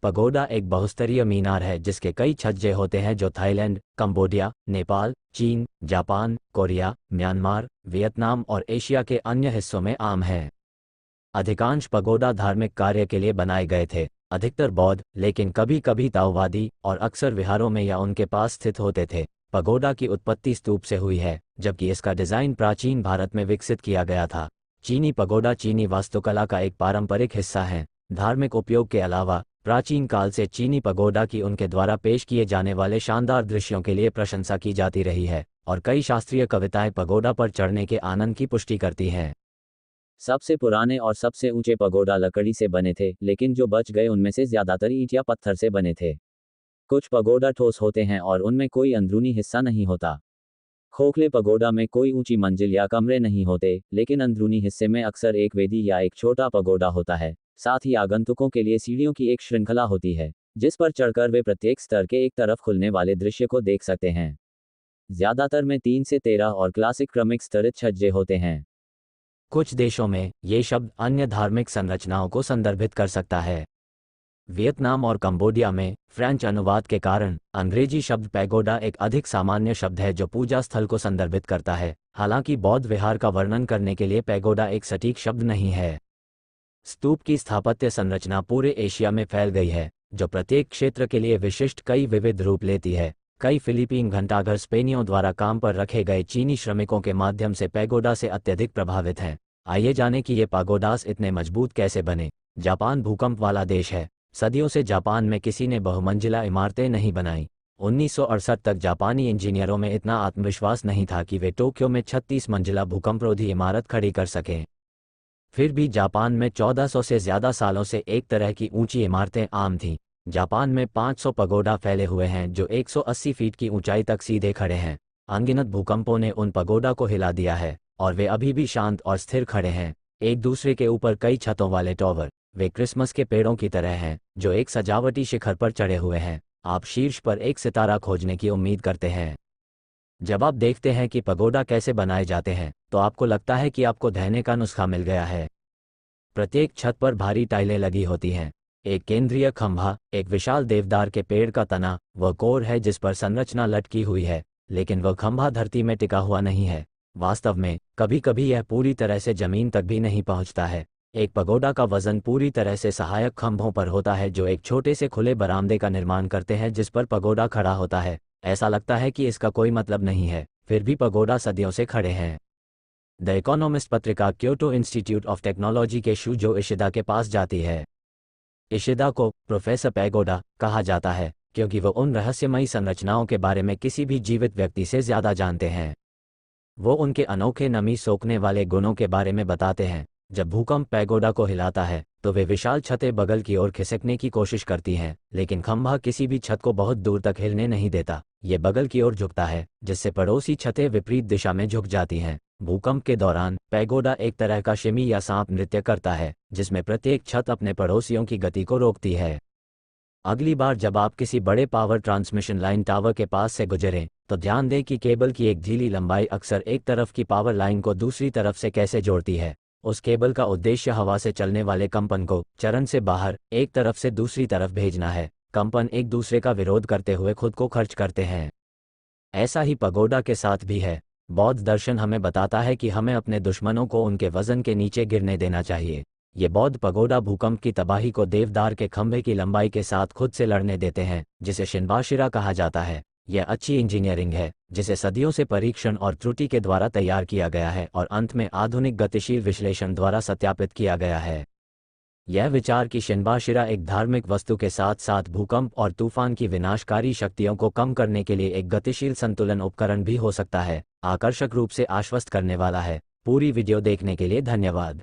Pagoda एक बहुस्तरीय मीनार है जिसके कई छज्जे होते हैं जो थाईलैंड, कंबोडिया, नेपाल, चीन, जापान, कोरिया, म्यांमार, वियतनाम और एशिया के अन्य हिस्सों में आम है। अधिकांश पगोडा धार्मिक कार्य के लिए बनाए गए थे, अधिकतर बौद्ध, लेकिन कभी कभी ताओवादी, और अक्सर विहारों में या उनके पास स्थित होते थे। पगोडा की उत्पत्ति स्तूप से हुई है, जबकि इसका डिज़ाइन प्राचीन भारत में विकसित किया गया था। चीनी पगोडा चीनी वास्तुकला का एक पारंपरिक हिस्सा है। धार्मिक उपयोग के अलावा प्राचीन काल से चीनी पगोडा की उनके द्वारा पेश किए जाने वाले शानदार दृश्यों के लिए प्रशंसा की जाती रही है, और कई शास्त्रीय कविताएं पगोडा पर चढ़ने के आनंद की पुष्टि करती हैं। सबसे पुराने और सबसे ऊंचे पगोडा लकड़ी से बने थे, लेकिन जो बच गए उनमें से ज्यादातर ईंट या पत्थर से बने थे। कुछ पगोडा ठोस होते हैं और उनमें कोई अंदरूनी हिस्सा नहीं होता। खोखले पगोडा में कोई ऊंची मंजिल या कमरे नहीं होते, लेकिन अंदरूनी हिस्से में अक्सर एक वेदी या एक छोटा पगोडा होता है। साथ ही आगंतुकों के लिए सीढ़ियों की एक श्रृंखला होती है, जिस पर चढ़कर वे प्रत्येक स्तर के एक तरफ खुलने वाले दृश्य को देख सकते हैं। ज्यादातर में 3 से 13 और क्लासिक क्रमिक स्तरित छज्जे होते हैं। कुछ देशों में ये शब्द अन्य धार्मिक संरचनाओं को संदर्भित कर सकता है। वियतनाम और कंबोडिया में फ्रेंच अनुवाद के कारण अंग्रेजी शब्द पैगोडा एक अधिक सामान्य शब्द है जो पूजा स्थल को संदर्भित करता है। हालांकि बौद्ध विहार का वर्णन करने के लिए पैगोडा एक सटीक शब्द नहीं है। स्तूप की स्थापत्य संरचना पूरे एशिया में फैल गई है, जो प्रत्येक क्षेत्र के लिए विशिष्ट कई विविध रूप लेती है। कई फिलीपीन घंटाघर स्पेनियों द्वारा काम पर रखे गए चीनी श्रमिकों के माध्यम से पैगोडा से अत्यधिक प्रभावित हैं। आइए जानें कि ये पैगोडास इतने मजबूत कैसे बने। जापान भूकंप वाला देश है। सदियों से जापान में किसी ने बहुमंजिला इमारतें नहीं बनाई। 1968 तक जापानी इंजीनियरों में इतना आत्मविश्वास नहीं था कि वे टोक्यो में 36 मंजिला भूकंपरोधी इमारत खड़ी कर सकें। फिर भी जापान में 1400 से ज़्यादा सालों से एक तरह की ऊंची इमारतें आम थीं। जापान में 500 पगोडा फैले हुए हैं जो 180 फीट की ऊंचाई तक सीधे खड़े हैं। अनगिनत भूकंपों ने उन पगोडा को हिला दिया है, और वे अभी भी शांत और स्थिर खड़े हैं। एक दूसरे के ऊपर कई छतों वाले टॉवर, वे क्रिसमस के पेड़ों की तरह हैं जो एक सजावटी शिखर पर चढ़े हुए हैं। आप शीर्ष पर एक सितारा खोजने की उम्मीद करते हैं। जब आप देखते हैं कि पगोडा कैसे बनाए जाते हैं, तो आपको लगता है कि आपको ढहने का नुस्खा मिल गया है। प्रत्येक छत पर भारी टाइलें लगी होती हैं। एक केंद्रीय खंभा, एक विशाल देवदार के पेड़ का तना, वह कोर है जिस पर संरचना लटकी हुई है, लेकिन वह खंभा धरती में टिका हुआ नहीं है। वास्तव में कभी कभी यह पूरी तरह से जमीन तक भी नहीं पहुंचता है। एक पगोडा का वजन पूरी तरह से सहायक खंभों पर होता है जो एक छोटे से खुले बरामदे का निर्माण करते हैं जिस पर पगोडा खड़ा होता है। ऐसा लगता है कि इसका कोई मतलब नहीं है, फिर भी पगोडा सदियों से खड़े हैं। द इकोनॉमिस्ट पत्रिका क्योटो इंस्टीट्यूट ऑफ टेक्नोलॉजी के शुजो इशिदा के पास जाती है। इशिदा को प्रोफेसर पैगोडा कहा जाता है क्योंकि वो उन रहस्यमयी संरचनाओं के बारे में किसी भी जीवित व्यक्ति से ज़्यादा जानते हैं। वो उनके अनोखे नमी सोखने वाले गुणों के बारे में बताते हैं। जब भूकंप पैगोडा को हिलाता है तो वे विशाल छतें बगल की ओर खिसकने की कोशिश करती हैं, लेकिन खंभा किसी भी छत को बहुत दूर तक हिलने नहीं देता। ये बगल की ओर झुकता है, जिससे पड़ोसी छतें विपरीत दिशा में झुक जाती हैं। भूकंप के दौरान पैगोडा एक तरह का शिमी या सांप नृत्य करता है, जिसमें प्रत्येक छत अपने पड़ोसियों की गति को रोकती है। अगली बार जब आप किसी बड़े पावर ट्रांसमिशन लाइन टावर के पास से गुजरें, तो ध्यान दें कि केबल की एक ढीली लंबाई अक्सर एक तरफ की पावर लाइन को दूसरी तरफ से कैसे जोड़ती है। उस केबल का उद्देश्य हवा से चलने वाले कंपन को चरण से बाहर एक तरफ से दूसरी तरफ भेजना है। कंपन एक दूसरे का विरोध करते हुए खुद को खर्च करते हैं। ऐसा ही पगोडा के साथ भी है। बौद्ध दर्शन हमें बताता है कि हमें अपने दुश्मनों को उनके वजन के नीचे गिरने देना चाहिए। ये बौद्ध पगोडा भूकंप की तबाही को देवदार के खंभे की लंबाई के साथ खुद से लड़ने देते हैं, जिसे शिनबाशिरा कहा जाता है। यह अच्छी इंजीनियरिंग है जिसे सदियों से परीक्षण और त्रुटि के द्वारा तैयार किया गया है और अंत में आधुनिक गतिशील विश्लेषण द्वारा सत्यापित किया गया है। यह विचार कि शिनबाशिरा एक धार्मिक वस्तु के साथ साथ भूकंप और तूफान की विनाशकारी शक्तियों को कम करने के लिए एक गतिशील संतुलन उपकरण भी हो सकता है, आकर्षक रूप से आश्वस्त करने वाला है। पूरी वीडियो देखने के लिए धन्यवाद।